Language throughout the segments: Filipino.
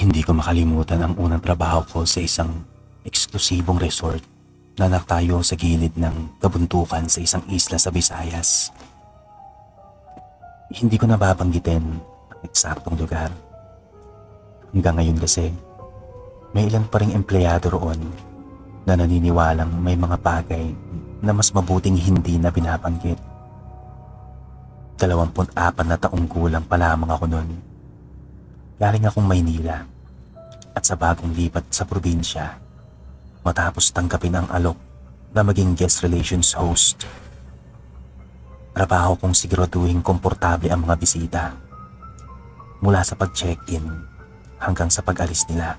Hindi ko makalimutan ang unang trabaho ko sa isang eksklusibong resort na nakatayo sa gilid ng kabuntukan sa isang isla sa Visayas. Hindi ko nababanggitin ang eksaktong lugar. Hanggang ngayon kasi, may ilan pa ring empleyado roon na naniniwalang may mga bagay na mas mabuting hindi na binabanggit. 24 na taong gulang pa lamang ako noon. Galing akong Maynila at sa bagong lipat sa probinsya matapos tanggapin ang alok na maging guest relations host. Trabaho kong siguraduhin komportable ang mga bisita mula sa pag-check-in hanggang sa pag-alis nila.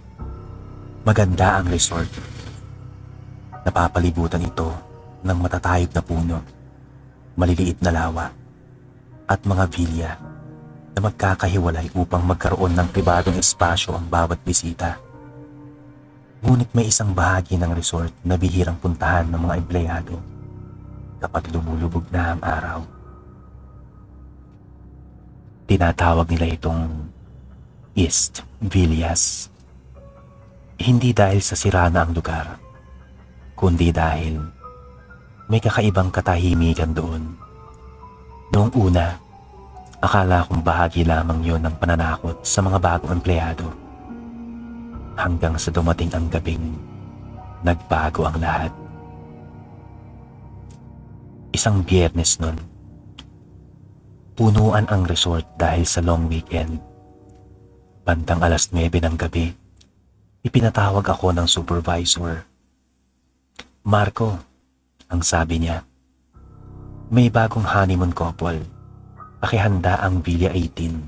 Maganda ang resort. Napapalibutan ito ng matatayog na puno, maliliit na lawa at mga vilya na magkakahiwalay upang magkaroon ng pribadong espasyo ang bawat bisita. Ngunit may isang bahagi ng resort na bihirang puntahan ng mga empleyado kapag lumulubog na ang araw. Tinatawag nila itong East Villas. Hindi dahil sa sira na ang lugar, kundi dahil may kakaibang katahimikan doon. Noong una, akala kong bahagi lamang yon ng pananakot sa mga bagong empleyado. Hanggang sa dumating ang gabing nagbago ang lahat. Isang Biyernes nun, punuan ang resort dahil sa long weekend. Bandang 9:00 ng gabi, ipinatawag ako ng supervisor. "Marco," ang sabi niya, "may bagong honeymoon couple. Pakihanda ang Villa 18.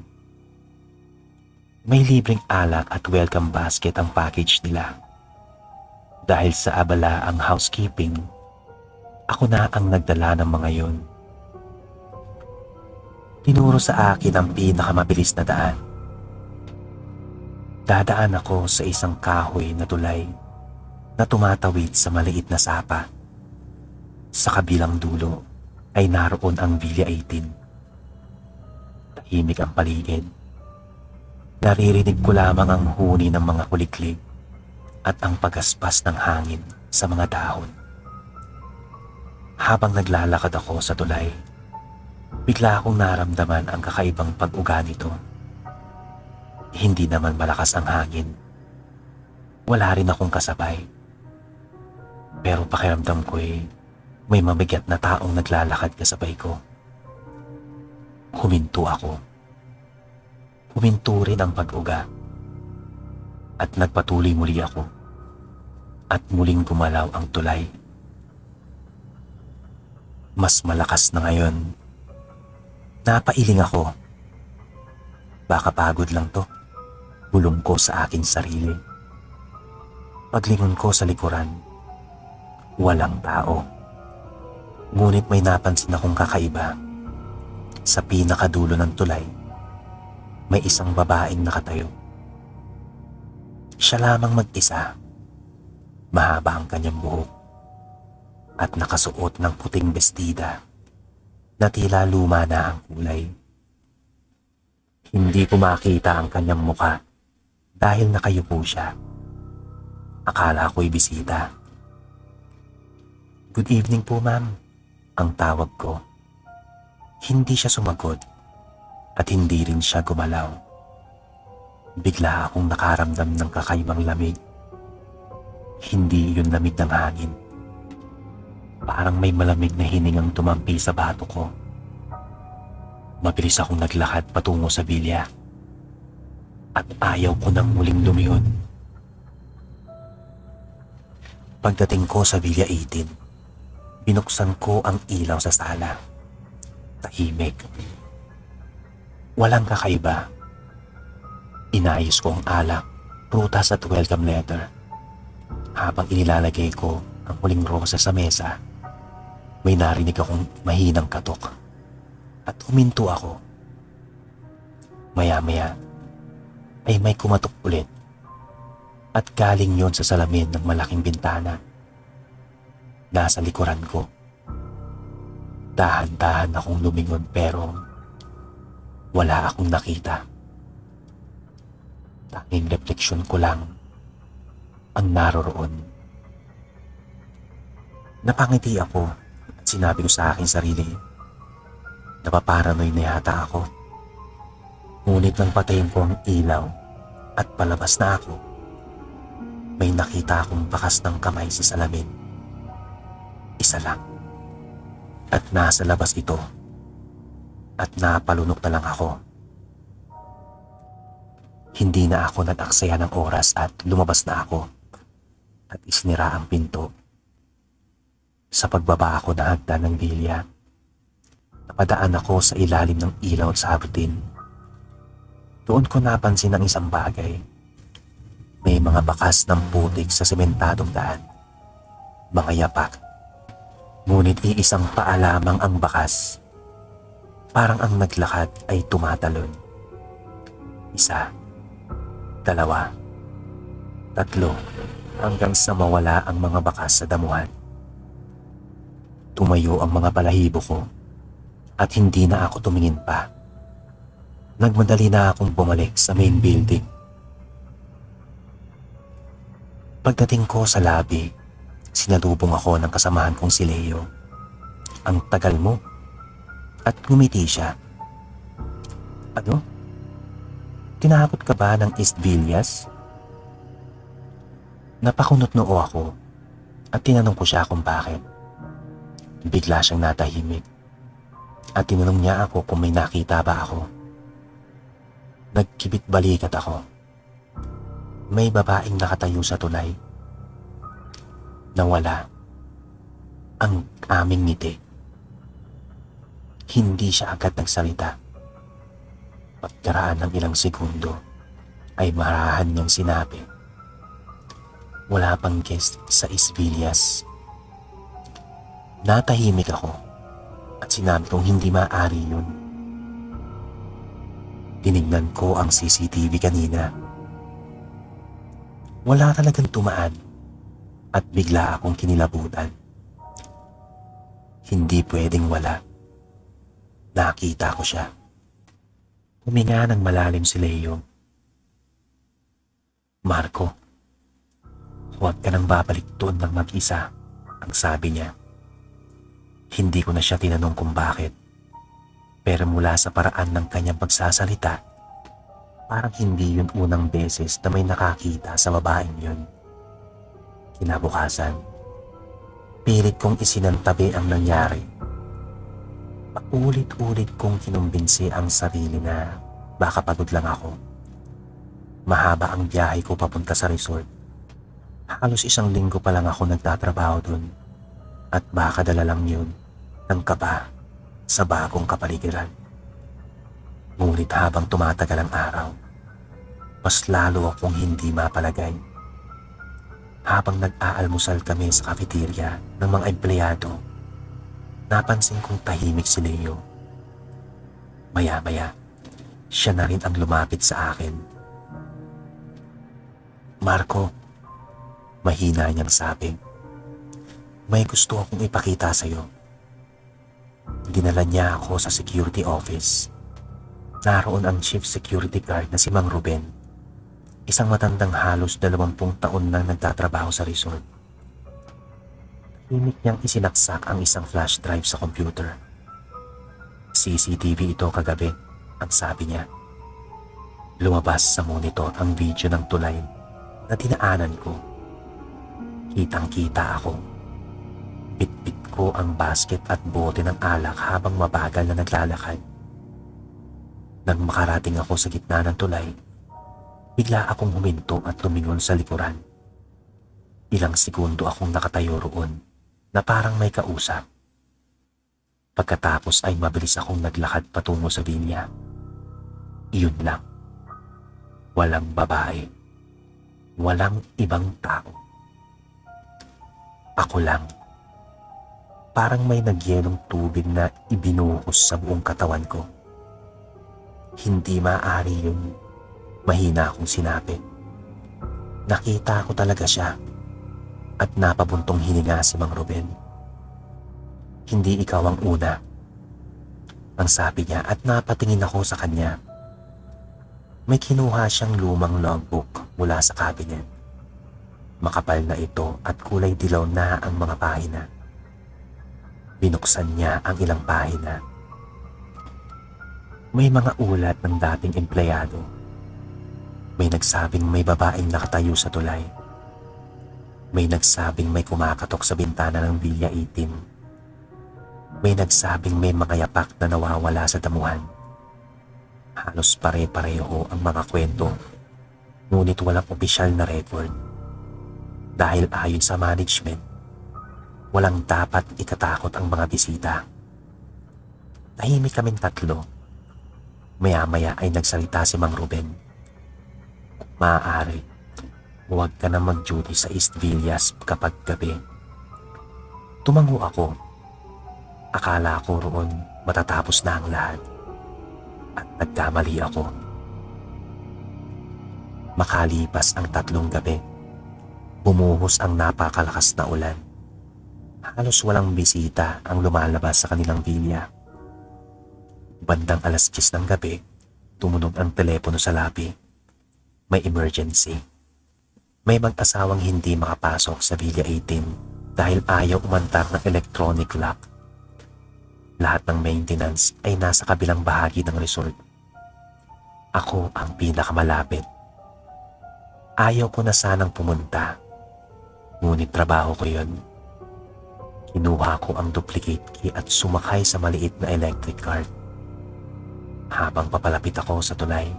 May libreng alak at welcome basket ang package nila. Dahil sa abala ang housekeeping, ako na ang nagdala ng mga yon." Tinuro sa akin ang pinakamabilis na daan. Dadaan ako sa isang kahoy na tulay na tumatawid sa maliit na sapa. Sa kabilang dulo ay naroon ang Villa 18. Tahimik ang paligid. Naririnig ko lamang ang huni ng mga kuliklik at ang pagaspas ng hangin sa mga dahon. Habang naglalakad ako sa tulay, bigla akong naramdaman ang kakaibang pag-uga nito. Hindi naman malakas ang hangin. Wala rin akong kasabay. Pero pakiramdam ko'y may mabigat na taong naglalakad kasabay ko. Huminto ako. Huminto rin ang pag-uga. At nagpatuloy muli ako. At muling gumalaw ang tulay. Mas malakas na ngayon. Napailing ako. Baka pagod lang to. Bulong ko sa aking sarili. Paglingon ko sa likuran, walang tao. Ngunit may napansin akong kakaiba. Sa pinakadulo ng tulay, may isang babaeng nakatayo. Siya lamang mag-isa. Mahaba ang kanyang buhok at nakasuot ng puting bestida na tila luma na ang kulay. Hindi ko makita ang kanyang muka dahil nakayupo siya. Akala ko'y bisita. "Good evening po, ma'am," ang tawag ko. Hindi siya sumagot at hindi rin siya gumalaw. Bigla akong nakaramdam ng kakaibang lamig. Hindi yun lamig ng hangin. Parang may malamig na hiningang tumampi sa bato ko. Mabilis akong naglakad patungo sa bilya. At ayaw ko nang muling lumiyon. Pagdating ko sa Villa 18, binuksan ko ang ilaw sa sala. Tahimik. Walang kakaiba. Inayos ko ang alak, prutas at welcome letter. Habang inilalagay ko ang huling rosa sa mesa, may narinig akong mahinang katok. At huminto ako. Maya-maya ay may kumatok ulit. At galing yon sa salamin ng malaking bintana. Nasa likuran ko. Dahan-dahan akong lumingon pero wala akong nakita. Tanging refleksyon ko lang ang naroroon. Napangiti ako at sinabi ko sa aking sarili, napaparanoid na yata ako. Ngunit nang patayin ko ang ilaw at palabas na ako, may nakita akong bakas ng kamay sa salamin. Isa lang. At nasa labas ito. At napalunok na lang ako. Hindi na ako nag-aksaya ng oras at lumabas na ako. At isinira ang pinto. Sa pagbaba ako na hagdan ng bilya, napadaan ako sa ilalim ng ilaw at sagutin. Doon ko napansin ang isang bagay. May mga bakas ng putik sa sementadong daan. Mga yapak. Ngunit iisang paa lamang ang bakas. Parang ang naglakad ay tumatalon. Isa, dalawa, tatlo, hanggang sa mawala ang mga bakas sa damuhan. Tumayo ang mga balahibo ko at hindi na ako tumingin pa. Nagmadali na akong bumalik sa main building. Pagdating ko sa lobby, sinalubong ako ng kasamahan kong si Leo. Ang tagal mo. At ngumiti siya. Ano? Tinakot ka ba ng East Villas? Napakunot noo ako at tinanong ko siya kung bakit. Bigla siyang natahimik at tinanong niya ako kung may nakita ba ako. Nagkibit balikat ako. May babaeng nakatayo sa tulay. Nawala ang aming ngiti. Hindi siya agad nagsalita. Pagkaraan ng ilang segundo ay marahan niyang sinabi, wala pang guest sa Isvillas. Natahimik ako at sinabi kong hindi maaari yun. Tinignan ko ang CCTV kanina. Wala talagang tumaan at bigla akong kinilabutan. Hindi pwedeng wala. Nakita ko siya. Huminga ng malalim si Leo. Marco, huwag ka nang babalik doon ng mag-isa, ang sabi niya. Hindi ko na siya tinanong kung bakit. Pero mula sa paraan ng kanyang pagsasalita, parang hindi yun unang beses na may nakakita sa babaeng yun. Kinabukasan, pilit kong isinantabi ang nangyari. Paulit-ulit kong kinumbinsi ang sarili na baka pagod lang ako. Mahaba ang biyahe ko papunta sa resort. Halos 1 linggo pa lang ako nagtatrabaho dun. At baka dala lang yun ng kaba sa bagong kapaligiran. Ngunit habang tumatagal ang araw, mas lalo akong hindi mapalagay. Habang nag-aalmusal kami sa cafeteria ng mga empleyado, napansin kong tahimik si Leo. Maya-maya, siya na rin ang lumapit sa akin. Marco, mahina niyang sabi, may gusto akong ipakita sa'yo. Dinala niya ako sa security office. Naroon ang chief security guard na si Mang Ruben, isang matandang halos 20 taon nang nagtatrabaho sa resort. Himik niyang isinaksak ang isang flash drive sa computer. CCTV ito kagabi, ang sabi niya. Lumabas sa monitor ang video ng tulay na dinaanan ko. Kitang-kita ako. Bit-bit ko ang basket at bote ng alak habang mabagal na naglalakad. Nang makarating ako sa gitna ng tulay, bigla akong huminto at lumingon sa likuran. Ilang segundo akong nakatayo roon na parang may kausap. Pagkatapos ay mabilis akong naglakad patungo sa villa. Iyon lang. Walang babae. Walang ibang tao. Ako lang. Parang may nagyelong tubig na ibinuhos sa buong katawan ko. Hindi maaari yun. Mahina akong sinabi. Nakita ko talaga siya. At napabuntong hininga si Mang Ruben. Hindi ikaw ang una, ang sabi niya at napatingin ako sa kanya. May kinuha siyang lumang logbook mula sa cabinet. Makapal na ito at kulay dilaw na ang mga pahina. Binuksan niya ang ilang pahina. May mga ulat ng dating empleyado. May nagsabing may babaeng nakatayo sa tulay. May nagsabing may kumakatok sa bintana ng Villa 18. May nagsabing may mga yapak na nawawala sa damuhan. Halos pare-pareho ang mga kwento, ngunit walang opisyal na record. Dahil ayon sa management, walang dapat ikatakot ang mga bisita. Tahimik kaming tatlo. Maya-maya ay nagsalita si Mang Ruben. Kung maaari, huwag ka na mag-duty sa East Villas kapag gabi. Tumango ako. Akala ko roon matatapos na ang lahat. At nagkamali ako. Makalipas ang 3 gabi, bumuhos ang napakalakas na ulan. Halos walang bisita ang lumalabas sa kanilang villa. Bandang 10:00 ng gabi, tumunog ang telepono sa labi. May emergency. May mag-asawang hindi makapasok sa Villa 18 dahil ayaw umantar ng electronic lock. Lahat ng maintenance ay nasa kabilang bahagi ng resort. Ako ang pinakamalapit. Ayaw ko na sanang pumunta, ngunit trabaho ko yun. Kinuha ko ang duplicate key at sumakay sa maliit na electric cart. Habang papalapit ako sa tulay,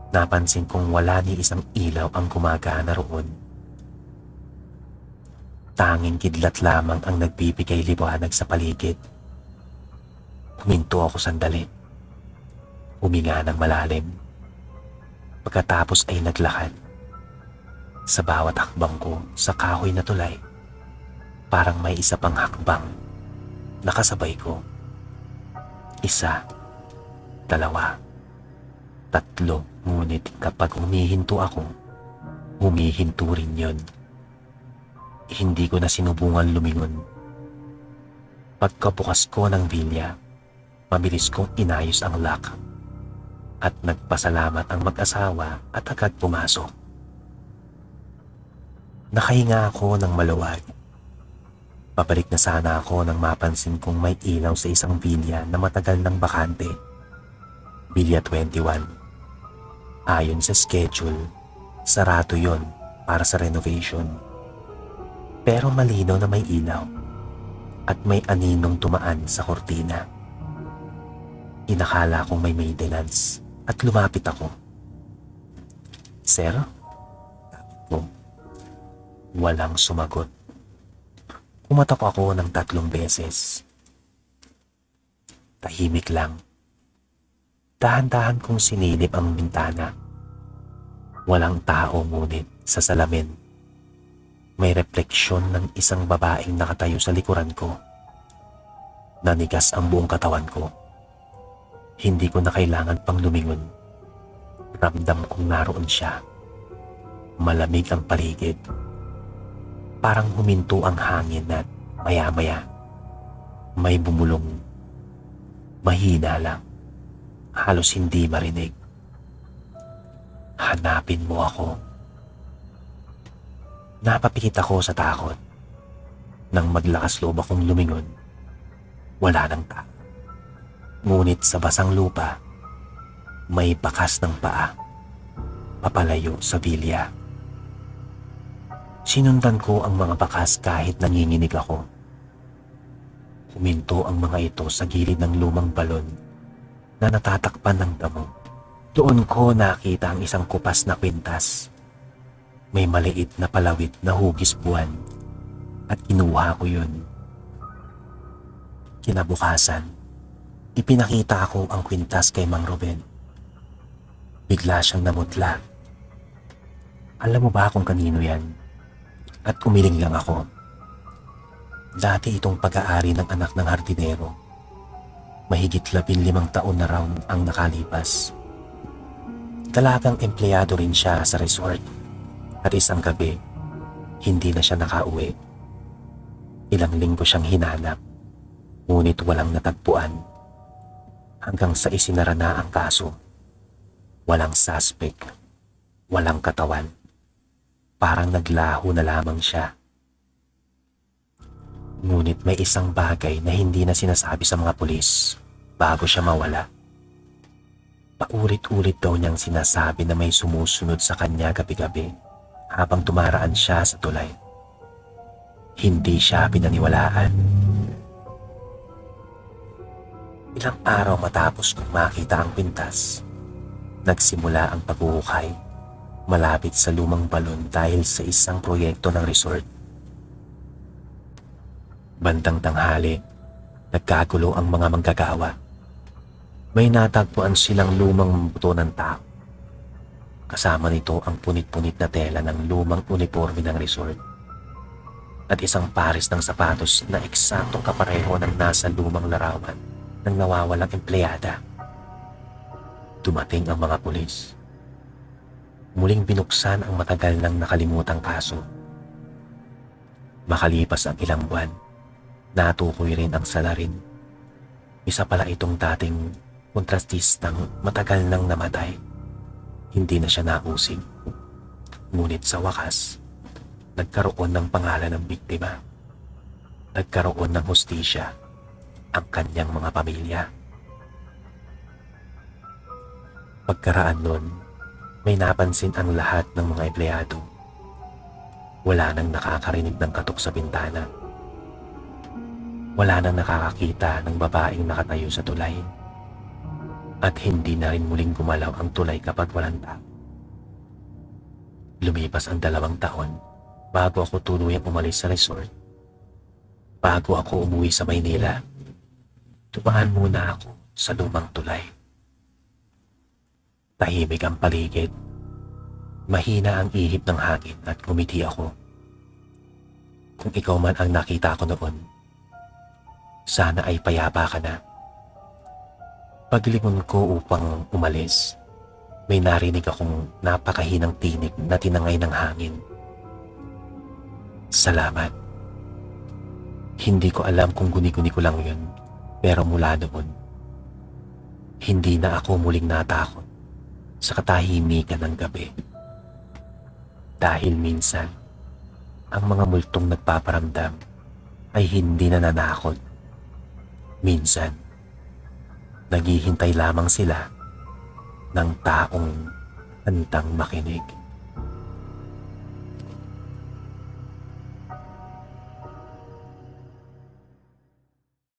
napansin kong wala ni isang ilaw ang gumagana roon. Tanging kidlat lamang ang nagbibigay liwanag sa paligid. Huminto ako sandali. Huminga ng malalim. Pagkatapos ay naglakad. Sa bawat hakbang ko sa kahoy na tulay, parang may isa pang hakbang nakasabay ko. 1, 2, 3, ngunit kapag humihinto ako, humihinto rin yun. Hindi ko na sinubungan lumingon. Pagkabukas ko ng villa, mabilis kong inayos ang lock at nagpasalamat ang mag-asawa at agad pumasok. Nakahinga ako ng maluwag. Pabalik na sana ako nang mapansin kong may ilaw sa isang villa na matagal ng bakante. Villa 21. Ayon sa schedule, sarado yon para sa renovation. Pero malinaw na may ilaw at may aninong tumaan sa kortina. Inakala kong may maintenance at lumapit ako. "Sir?" Tawag. Walang sumagot. Kumatok ako ng 3 beses. Tahimik lang. Dahan-dahan kong sinilip ang bintana. Walang tao ngunit sa salamin. May refleksyon ng isang babaeng nakatayo sa likuran ko. Nanigas ang buong katawan ko. Hindi ko na kailangan pang lumingon. Ramdam kong naroon siya. Malamig ang paligid. Parang huminto ang hangin at maya-maya may bumulong. Mahina lang. Halos hindi marinig. "Hanapin mo ako." Napapikit ako sa takot. Nang maglakas loob akong lumingon, wala nang tao. Ngunit sa basang lupa, may bakas ng paa, papalayo sa villa. Sinundan ko ang mga bakas kahit nanginginig ako. Huminto ang mga ito sa gilid ng lumang balon na natatakpan ng damo. Doon ko nakita ang isang kupas na kwintas. May maliit na palawit na hugis buwan at kinuha ko yun. Kinabukasan, ipinakita ko ang kwintas kay Mang Ruben. Bigla siyang namutla. "Alam mo ba kung kanino yan?" At umiling lang ako. Dati itong pag-aari ng anak ng hardinero. Mahigit 15 taon na raw ang nakalipas. Dalagang empleyado rin siya sa resort. At isang gabi, hindi na siya nakauwi. Ilang linggo siyang hinanap, ngunit walang natagpuan. Hanggang sa isinara na ang kaso. Walang suspect, walang katawan. Parang naglaho na lamang siya. Ngunit may isang bagay na hindi na sinasabi sa mga pulis bago siya mawala. Paulit-ulit daw niyang sinasabi na may sumusunod sa kanya gabi-gabi habang tumaraan siya sa tulay. Hindi siya pinaniwalaan. Ilang araw matapos kong makita ang pintas, nagsimula ang paghuhukay malapit sa lumang balon dahil sa isang proyekto ng resort. Bandang tanghali, nagkagulo ang mga manggagawa. May natagpuan silang lumang buto ng tao. Kasama nito ang punit-punit na tela ng lumang uniforme ng resort at isang pares ng sapatos na eksaktong kapareho ng nasa lumang larawan ng nawawalang empleyada. Dumating ang mga pulis. Muling binuksan ang matagal nang nakalimutang kaso. Makalipas ang ilang buwan, natukoy rin ang salarin. Isa pala itong dating kontrastistang matagal nang namatay. Hindi na siya nausig. Ngunit sa wakas, nagkaroon ng pangalan ng biktima. Nagkaroon ng hustisya ang kanyang mga pamilya. Pagkaraan nun, may napansin ang lahat ng mga empleyado. Wala nang nakakarinig ng katok sa bintana. Wala nang nakakakita ng babaeng nakatayo sa tulay. At hindi na rin muling gumalaw ang tulay kapag walang tao. Lumipas ang 2 taon bago ako tuluyang umalis sa resort. Bago ako umuwi sa Maynila, tumaan muna ako sa lumang tulay. Tahimik ang paligid. Mahina ang ihip ng hangin at ngumiti ako. Kung ikaw man ang nakita ko noon, sana ay payapa ka na. Paglingon ko upang umalis, may narinig akong napakahinang tinig na tinangay ng hangin. Salamat. Hindi ko alam kung guni-guni ko lang yun, pero mula noon, hindi na ako muling natakot sa katahimikan ng gabi. Dahil minsan, ang mga multong nagpaparamdam ay hindi na nanakot. Minsan, naghihintay lamang sila ng taong handang makinig.